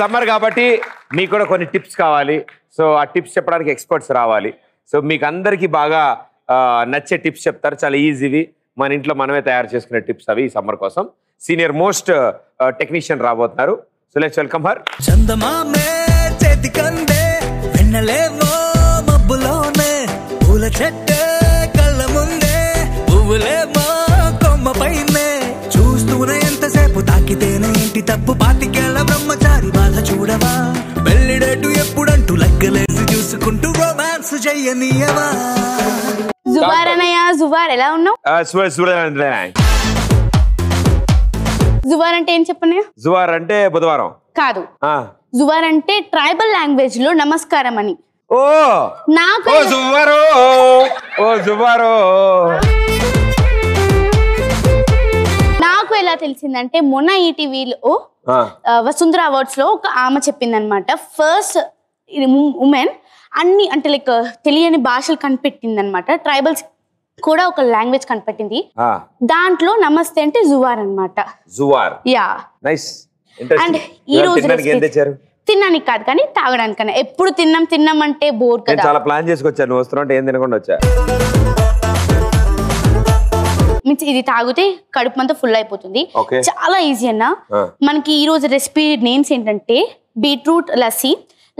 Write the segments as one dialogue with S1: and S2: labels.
S1: Summer కాబట్టి మీకు కూడా కొన్ని టిప్స్ కావాలి. సో ఆ టిప్స్ చెప్పడానికి ఎక్స్పర్ట్స్ రావాలి. సో మీకు అందరికీ బాగా నచ్చే టిప్స్ చెప్తారు. చాలా ఈజీవి, మన ఇంట్లో మనమే తయారు చేసుకునే టిప్స్ అవి ఈ సమ్మర్ కోసం. సీనియర్ మోస్ట్ టెక్నీషియన్ రాబోతున్నారు. So let's welcome her.
S2: చందమామే చేతికందే వెన్నలేవో మబ్బులోనే పూల చెట్టే కళ్ళ ముందే పువ్వులేమో కొమ్మపైనే చూస్తూనే ఎంతసేపు తాకితేనే ఇంటి తప్పు పాతికేళ్ల బ్రహ్మచారి బాధ చూడవా పెళ్లిడేటు ఎప్పుడంటూ లెక్కలేసి చూసుకుంటూ రొమాన్స్ చెయ్యనీయవా.
S3: జువార్ అన్నయ్య, జువార్ ఎలా ఉన్నావు? జువార్ అంటే ఏం చెప్పన్నయ్య?
S1: జువార్ అంటే బుధవారం
S3: కాదు, జువార్ అంటే ట్రైబల్ లాంగ్వేజ్ లో నమస్కారం అని.
S1: ఓ
S3: నాకు
S1: జువారో, ఓ జువారో.
S3: నాకు ఎలా తెలిసిందంటే మొన్న ఈటీవీలో వసుంధర అవార్డ్స్ లో ఒక ఆమె చెప్పింది అనమాట. ఫస్ట్ ఉమెన్ అన్ని అంటే లైక్ తెలియని భాషలు కనిపెట్టింది అనమాట. ట్రైబల్స్ కూడా ఒక లాంగ్వేజ్ కనిపెట్టింది. దాంట్లో నమస్తే అంటే జువార్ అనమాట.
S1: జువార్,
S3: యా
S1: నైస్.
S3: అండ్ ఈ రోజు తినడానికి కాదు కానీ తాగడానికన్నా. ఎప్పుడు తిన్నాం అంటే బోర్ కదా.
S1: చాలా ప్లాన్ చేసుకొచ్చాను, నువ్వు వస్తున్నా ఏం తినకుండా వచ్చా.
S3: ఇది తాగితే కడుపు అంతా ఫుల్ అయిపోతుంది. చాలా ఈజీ అన్న. మనకి ఈ రోజు రెసిపీ నేమ్స్ ఏంటంటే బీట్రూట్ లస్సీ.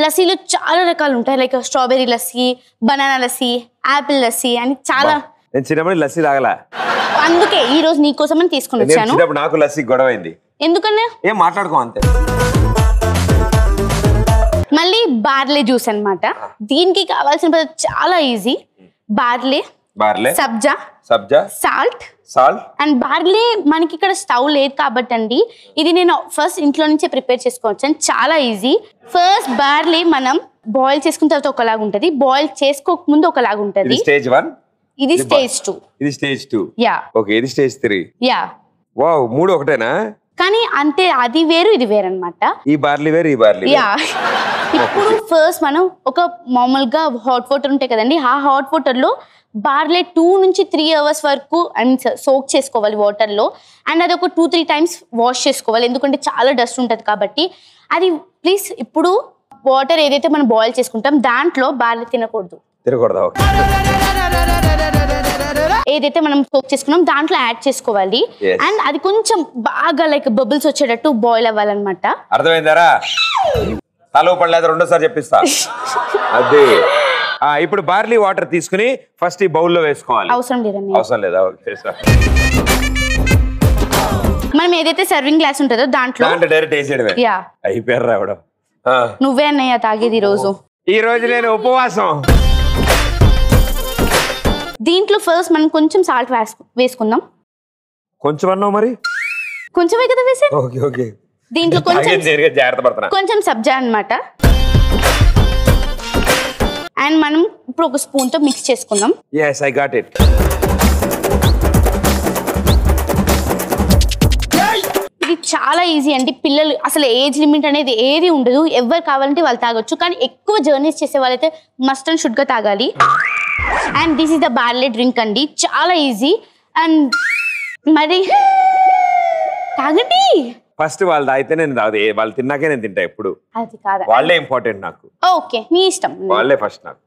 S3: లస్సీలో చాలా రకాలు ఉంటాయి, like strawberry lassi, banana lassi, apple lassi అని చాలా.
S1: నేను చిన్నప్పుడు లస్సీ తాగలా,
S3: అందుకే ఈ రోజు నీకోసం అని తీసుకుని వచ్చాను.
S1: నాకు లస్సీ గొడవైంది.
S3: ఎందుకన్నా?
S1: ఏం మాట్లాడుకో అంతే.
S3: మళ్ళీ బార్లీ జ్యూస్ అన్నమాట. దీనికి కావాల్సిన పదార్థాలు చాలా easy. Barley, sabja, salt and barley. మనకి ఇక్కడ స్టవ్ లేదు కాబట్టి అండి ఇది నేను ఫస్ట్ ఇంట్లో నుంచే ప్రిపేర్ చేసుకోవచ్చు. చాలా ఈజీ. ఫస్ట్ బార్లీ మనం బాయిల్ చేసుకున్న తర్వాత ఒకలాగా ఉంటది, బాయిల్ చేసుకోక ముందు ఒకలాగా ఉంటది.
S1: స్టేజ్ 1,
S3: ఇది స్టేజ్ 2.
S1: ఇది స్టేజ్ 2.
S3: యా
S1: ఓకే, ఇది స్టేజ్ 3.
S3: యా
S1: వావ్, మూడు ఒకటేనా?
S3: కానీ అంతే, అది వేరు ఇది వేరు అన్నమాట.
S1: ఈ బార్లీ వేరు, ఈ బార్లీ.
S3: యా ఇప్పుడు ఫస్ట్ మనం ఒక మామూలుగా హాట్ వాటర్ ఉంటాయి కదండి, ఆ హాట్ వాటర్ లో బార్లీ 2 నుంచి 3 అవర్స్ వరకు సోక్ చేసుకోవాలి వాటర్ లో. అండ్ అది ఒక 2-3 టైమ్స్ వాష్ చేసుకోవాలి, ఎందుకంటే చాలా డస్ట్ ఉంటది కాబట్టి. అది ప్లీజ్ ఇప్పుడు వాటర్ ఏదైతే మనం బాయిల్ చేసుకుంటాం దాంట్లో బార్లీ తినకూడదు. ఏదైతే మనం సోక్ చేసుకున్నాం దాంట్లో యాడ్ చేసుకోవాలి. అండ్ అది కొంచెం బాగా లైక్ బబుల్స్ వచ్చేటట్టు బాయిల్ అవ్వాలన్నమాట.
S1: అర్థమైందారా? తలో పడలేదు, రెండోసారి చెప్పిస్తా. అదే ఇప్పుడు బార్లీ వాటర్ తీసుకుని ఫస్ట్ ఈ బౌల్లో వేసుకోవాలి.
S3: అవసరం లేదండి.
S1: అవసరం లేదా?
S3: మనం ఏదైతే సర్వింగ్ గ్లాస్ ఉంటుందో దాంట్లో
S1: డైరెక్ట్ వేసేయడమే. అయిపోయారు రావడం.
S3: నువ్వే అన్నయ్య తాగేది ఈ రోజు
S1: నేను ఉపవాసం.
S3: దీంట్లో ఫస్ట్ మనం కొంచెం సాల్ట్ వేసుకుందాం.
S1: కొంచెం అన్నావు మరి?
S3: కొంచెమే కదా వేసే.
S1: Okay okay.
S3: దీంట్లో కొంచెం సబ్జా అన్నమాట. అండ్ మనం ఇప్పుడు ఒక స్పూన్ తో మిక్స్ చేసుకుందాం.
S1: yes I got it.
S3: ఇది చాలా ఈజీ అండి. పిల్లలు అసలు ఏజ్ లిమిట్ అనేది ఏది ఉండదు, ఎవరు కావాలంటే వాళ్ళు తాగొచ్చు. కానీ ఎక్కువ జర్నీస్ చేసే వాళ్ళైతే మస్ట్ అండ్ షుడ్ గా తాగాలి. And this is the barley drink అండి, చాలా ఈజీ. అండ్ మరి తాగండి.
S1: ఫస్ట్ వాళ్ళు తాగితే నేను తాగదు, వాళ్ళు తిన్నాకే నేను తింటా. ఎప్పుడు
S3: అది కాదు,
S1: వాళ్ళే ఇంపార్టెంట్ నాకు.
S3: ఓకే నీ ఇష్టం,
S1: వాళ్ళే ఫస్ట్ నాకు.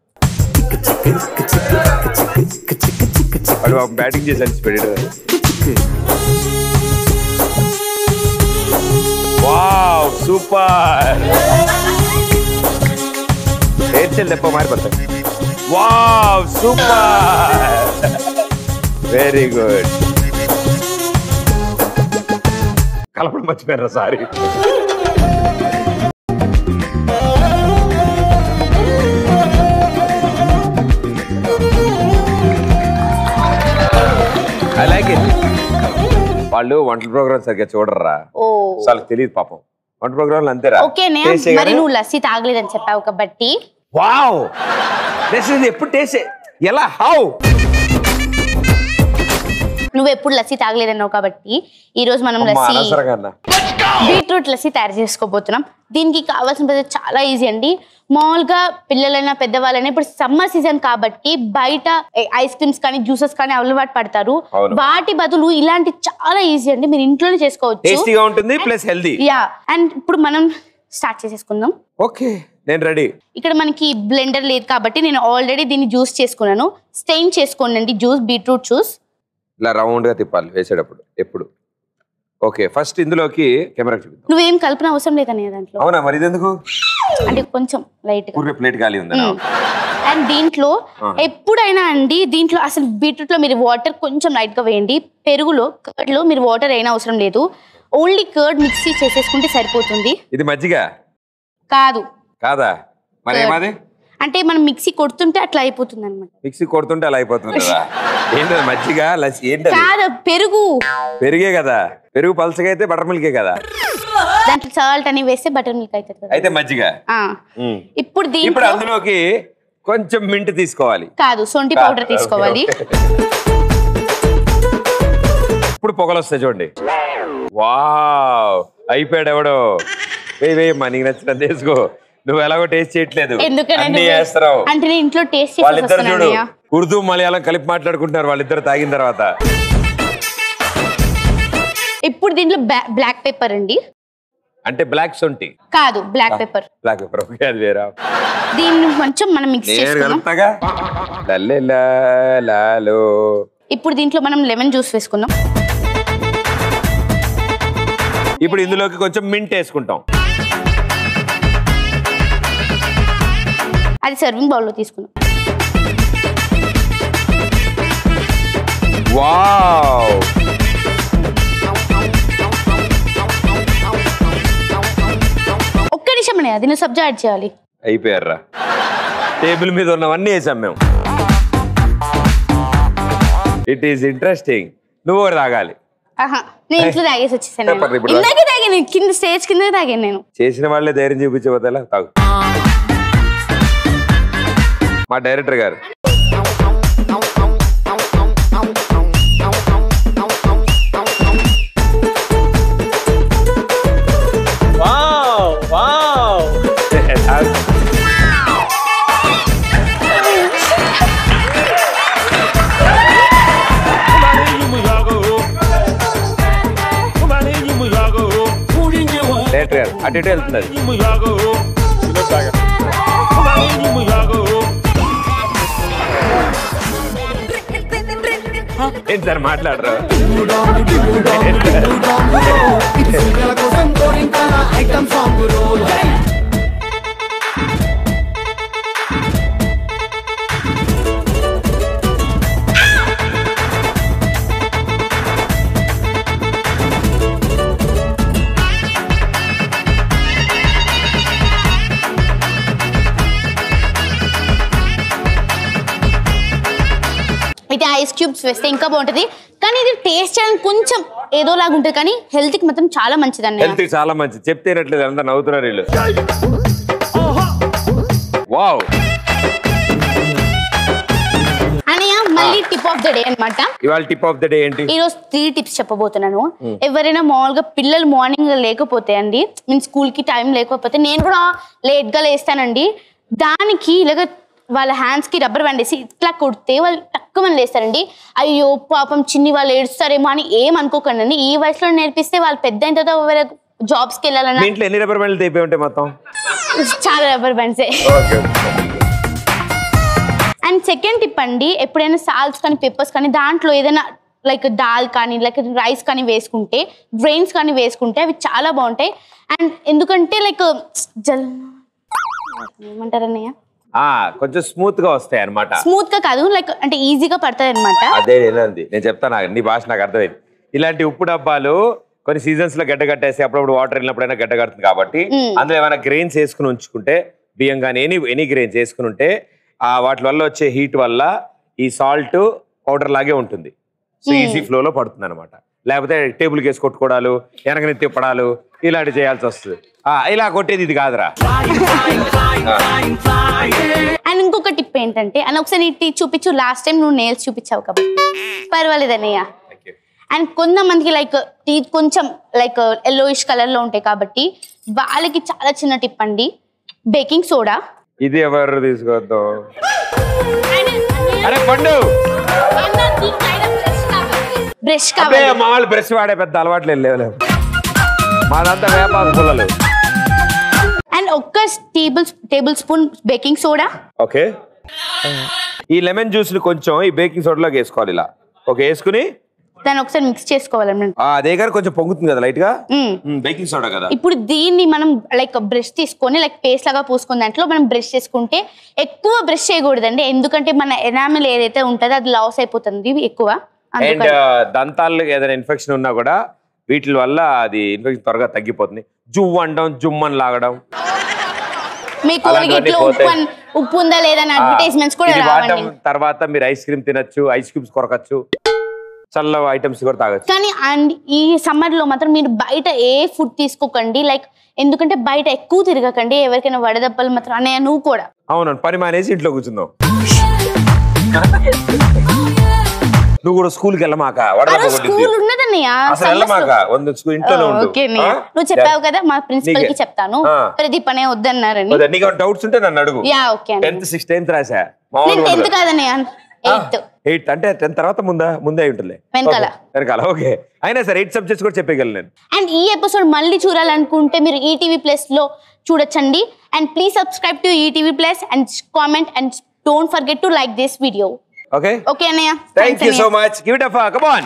S1: వాళ్ళు బ్యాటింగ్ చేసి అలసిపోయాడు. Wow super. ఏడ్చెల్ దెబ్బ మారిపోతాయి. Wow super, very good. కలపడం మర్చిపోయారా? సారీ. I like it. వాళ్ళు వంటల ప్రోగ్రామ్ సరిగ్గా చూడరా, వాళ్ళకి తెలియదు పాపం. వంట ప్రోగ్రామ్ అంతేరా.
S3: ఓకేనే, మరి నువ్వు లస్సీ తాగలేదని చెప్పావు కాబట్టి.
S1: వావ్, ఎప్పుడు టేస్ట్ ఎలా? హౌ?
S3: నువ్వు ఎప్పుడు లస్సీ తాగలేదన్నావు కాబట్టి ఈ రోజు మనం లస్సీ బీట్రూట్ లస్సీ తయారు చేసుకోబోతున్నాం. దీనికి కావాల్సిన చాలా ఈజీ అండి. మామూలుగా పిల్లలైనా పెద్దవాళ్ళైనా ఇప్పుడు సమ్మర్ సీజన్ కాబట్టి బయట ఐస్ క్రీమ్స్ కానీ జ్యూసెస్ కానీ అలవాటు పడతారు. వాటి బదులు ఇలాంటి చాలా ఈజీ అండి, మీరు ఇంట్లోనే చేసుకోవచ్చు.
S1: టేస్టీగా ఉంటుంది ప్లస్ హెల్తీ.
S3: యా. అండ్ ఇప్పుడు మనం స్టార్ట్ చేసేసుకుందాం.
S1: ఓకే, నేను రెడీ.
S3: ఇక్కడ మనకి బ్లెండర్ లేదు కాబట్టి నేను ఆల్రెడీ దీన్ని జ్యూస్ చేసుకున్నాను. స్టెయిన్ చేసుకోండి జ్యూస్, బీట్రూట్ జ్యూస్.
S1: ఇలా రౌండ్గా తిప్పాలి వేసేటప్పుడు ఎప్పుడు. ఓకే, ఫస్ట్ ఇందులోకి కెమెరా చూపిద్దాం.
S3: నువ్వేం కల్పన అవసరం లేదన్నయ్య దాంట్లో.
S1: అవునా, మరి ఇదెందుకు?
S3: అంటే కొంచెం లైట్ గా
S1: ప్లేట్ ఖాళీ ఉంది.
S3: అండ్ దీంట్లో ఎప్పుడైనా అండి దీంట్లో అసలు బీట్రూట్ లో మీరు వాటర్ కొంచెం లైట్ గా వేయండి. పెరుగులో కర్డ్ లో మీరు వాటర్ అయినా అవసరం లేదు. ఓన్లీ కర్డ్ మిక్సీ చేసేసుకుంటే సరిపోతుంది.
S1: ఇది మజ్జిగ
S3: కాదు.
S1: కాదా మరి ఏమాది?
S3: అంటే మనం మిక్సీ కొడుతుంటే అట్లా అయిపోతుంది అనమాట.
S1: మిక్సీ కొడుతుంటే అలా అయిపోతుంది కదా. ఏంటది మజ్జిగ? ఏంటది?
S3: కాదు, పెరుగు.
S1: పెరిగే కదా. పెరుగు పలసగా అయితే బటర్ మిల్కే కదా.
S3: దాంట్లో సాల్ట్ అని వేస్తే బటర్ మిల్క్ అవుతుంది.
S1: అయితే మజ్జిగ.
S3: ఇప్పుడు
S1: అందులోకి కొంచెం మింట్ తీసుకోవాలి.
S3: కాదు, సొంటి పౌడర్ తీసుకోవాలి.
S1: ఇప్పుడు పొగలు వస్తాయి చూడండి. వావ్, అయిపోయాడు ఎవడో. వేయమ్మా, నీకు నచ్చిన తీసుకో. నువ్వు ఎలాగో టేస్ట్ చేయట్లేదు, అన్ని చేస్తున్నావు.
S3: అంటే నేను ఇంట్లో టేస్ట్
S1: వాళ్ళిద్దరు చూడు, ఉర్దూ మలయాళం కలిపి మాట్లాడుకుంటున్నారు వాళ్ళిద్దరు తాగిన తర్వాత.
S3: ఇప్పుడు దీంట్లో బ్లాక్ పెప్పర్ అండి.
S1: అంటే బ్లాక్ సొంటి
S3: కాదు, black pepper.
S1: Black pepper okay, అది వేరా.
S3: దీన్ని కొంచెం మనం మిక్స్ చేసుకుందాం. ఇప్పుడు దీంట్లో మనం లెమన్ జ్యూస్ వేసుకుందాం.
S1: ఇప్పుడు ఇందులోకి కొంచెం మింట్ వేసుకుంటాం.
S3: అది సర్వింగ్ బౌల్ లో తీసుకుందాం.
S1: వావ్,
S3: ఒక్క నిమిషం అది నువ్వు సబ్జా యాడ్ చేయాలి.
S1: అయిపోయారా? టేబుల్ మీద ఉన్నవన్నీ వేసాం మేము. It is interesting. నువ్వు కూడా తాగాలి.
S3: నేను ఇంట్లో తాగేసి వచ్చేసాను. ఇందాకే తాగాను, కింద స్టేజ్ కింద తాగాను నేను.
S1: చేసిన వాళ్ళే ధైర్యం చూపించబోతేలా తాగు. మా డైరెక్టర్ గారు అటు ఇటు వెళ్తుంది. ఏంటి సార్ మాట్లాడరు?
S3: అయితే ఐస్ క్యూబ్స్ వేస్తే ఇంకా బాగుంటది. కానీ ఇది టేస్ట్ చేయడానికి కొంచెం ఏదోలాగా ఉంటుంది, కానీ హెల్త్ కి మాత్రం చాలా మంచిదండి.
S1: హెల్త్ కి చాలా మంచిది. చెప్తేనట్లేదు, అంతా నవ్వుతున్నారు వీళ్ళు. వావ్.
S3: అన్నయ్య, మళ్ళీ టిప్ ఆఫ్ ద డే అన్నమాట.
S1: ఇవాళ టిప్ ఆఫ్ ద డే ఏంటి?
S3: ఈ రోజు 3 టిప్స్ చెప్పబోతున్నాను. ఎవరైనా మామూలుగా పిల్లలు మార్నింగ్ లేకపోతే అండి, మీన్ స్కూల్ కి టైం లేకపోతే, నేను కూడా లేట్ గా లేస్తానండి, దానికి ఇలాగ వాళ్ళ హ్యాండ్స్ కి రబ్బర్ బ్యాండ్ వేసి ఇట్లా కొడితే వాళ్ళు తక్కువ మంది లేస్తారండి. అయ్యో పాపం చిన్ని వాళ్ళు ఏడుస్తారేమో అని ఏం అనుకోకండి. ఈ వయసులో నేర్పిస్తే వాళ్ళు పెద్ద అయిన తర్వాత జాబ్స్ కి వెళ్ళాలన్నా.
S1: ఇంట్లో ఎన్ని రబ్బర్ బ్యాండ్లు తెప్పి ఉంటాయి మొత్తం?
S3: చాలా రబ్బర్ బ్యాండ్సే. అండ్ సెకండ్ టిప్ అండి, ఎప్పుడైనా సాల్ట్స్ కానీ పెప్పర్స్ కానీ దాంట్లో ఏదైనా లైక్ దాల్ కానీ లైక్ రైస్ కానీ వేసుకుంటే, గ్రెయిన్స్ కానీ వేసుకుంటే అవి చాలా బాగుంటాయి. అండ్ ఎందుకంటే లైక్ ఏమంటారు అన్నయ్య,
S1: కొంచెం స్మూత్ గా వస్తాయి అనమాట.
S3: స్మూత్ గా కాదు, లైక్ అంటే ఈజీగా పడతాయి అనమాట.
S1: అదే నేను చెప్తాను, నీ భాష నాకు అర్థమైంది. ఇలాంటి ఉప్పు డబ్బాలు కొన్ని సీజన్స్ లో గడ్డ కట్టేసి అప్పుడప్పుడు వాటర్ వెళ్ళినప్పుడైనా గడ్డ కడుతుంది కాబట్టి అందులో ఏమైనా గ్రెయిన్స్ వేసుకుని ఉంచుకుంటే, బియ్యం కానీ ఎనీ గ్రెయిన్స్ వేసుకుని ఉంటే వాటి వల్ల వచ్చే హీట్ వల్ల ఈ సాల్ట్ పౌడర్ లాగే ఉంటుంది. సో ఈజీ ఫ్లో లో పడుతుంది అనమాట. లేకపోతే టేబుల్ కేసి కొట్టుకోవడాలు, వెనకని తిప్పడాలు ఇలాంటి చేయాల్సి వస్తుంది. ఇలా కొట్టేది ఇది కాదురా.
S3: అండ్ ఇంకొక టిప్ ఏంటంటే, అని ఒకసారి చూపించు, లాస్ట్ టైం నువ్వు నెయిల్స్ చూపించావు కాబట్టి పర్వాలేదు అన్నయ్య. అండ్ కొంతమందికి లైక్ టీత్ కొంచెం లైక్ ఎల్లోయిష్ కలర్ లో ఉంటాయి కాబట్టి వాళ్ళకి చాలా చిన్న టిప్ అండి, బేకింగ్ సోడా.
S1: ఇది ఎవరు తీసుకోవద్దు. అరే పండు,
S3: బ్రష్ కావాలి.
S1: మా వాళ్ళు బ్రష్ వాడే పెద్ద అలవాట్లు వెళ్ళలేవు, మాదంతా వేపాకు పుల్లలు.
S3: అండ్ ఒక్క table spoon baking soda.
S1: Okay, ఈ లెమన్ జ్యూస్ ని కొంచెం ఈ బేకింగ్ సోడాలోకి వేసుకోవాలి ఇలా. ఓకే, వేసుకుని
S3: దాన్ని ఒకసారి మిక్స్ చేసుకోవాలన్నమాట.
S1: అదే గారు కొంచెం పొంగుతుంది కదా లైట్ గా, బేకింగ్ సోడా కదా.
S3: ఇప్పుడు దీన్ని మనం లైక్ బ్రష్ తీసుకొని లైక్ పేస్ట్ లాగా పూసుకున్న దాంట్లో మనం బ్రష్ చేసుకుంటే, ఎక్కువ బ్రష్ చేయకూడదండి, ఎందుకంటే మన ఎనామిల్ ఏదైతే ఉంటుందో అది లాస్ అయిపోతుంది ఎక్కువ.
S1: అండ్ దంతాలు ఏదైనా ఇన్ఫెక్షన్ ఉన్నా కూడా వీటి వల్ల అది ఇన్ఫెక్షన్ త్వరగా తగ్గిపోతుంది. జువ్వండం, జుమ్మని లాగడం,
S3: మీ కోల్గేట్లో ఉప్పు ఉందా లేదా అని అడ్వర్టైజ్మెంట్స్ కూడా రావండి.
S1: తర్వాత మీరు ఐస్ క్రీమ్ తినొచ్చు, ఐస్ క్యూబ్స్ కొరకచ్చు, చల్ల ఐటమ్స్ కూడా తాగొచ్చు.
S3: కానీ అండ్ ఈ సమ్మర్ లో మాత్రం మీరు బయట ఏ ఫుడ్ తీసుకోకండి, లైక్ ఎందుకంటే బయట ఎక్కువ తిరగకండి. ఎవరికైనా వడదెబ్బలు మాత్రం అన్నయ్య నువ్వు కూడా.
S1: అవునండి, పని మానేసి ఇంట్లో కూర్చుందాం. నువ్వు కూడా స్కూల్కి వెళ్ళమాక,
S3: స్కూల్ ఉన్నదన్నయ్య,
S1: ఇంట్లోనే ఉండు.
S3: నువ్వు చెప్పావు కదా మా ప్రిన్సిపల్ కి చెప్తాను, ప్రదీప్ అనే వద్దన్నారని.
S1: నీకు డౌట్స్ ఉంటే నన్ను అడుగు.
S3: Yeah okay.
S1: 10th 6th 10th రాసా.
S3: 10th కాదన్నయ్య,
S1: 8th అంటే 10th తర్వాత ముందే ఉంటుంది వెనకాల. ఓకే, అయినా సరే 8 సబ్జెక్ట్స్ కూడా చెప్పగలను నేను.
S3: అండ్ ఈ ఎపిసోడ్ మళ్ళీ చూడాలనుకుంటే మీరు ఈటీవీ ప్లస్ లో చూడొచ్చండి. And please subscribe to ETV plus and comment and don't forget to like this video.
S1: Okay.
S3: Okay, Anaya.
S1: Thank you so much. Give it a fuck. Come on.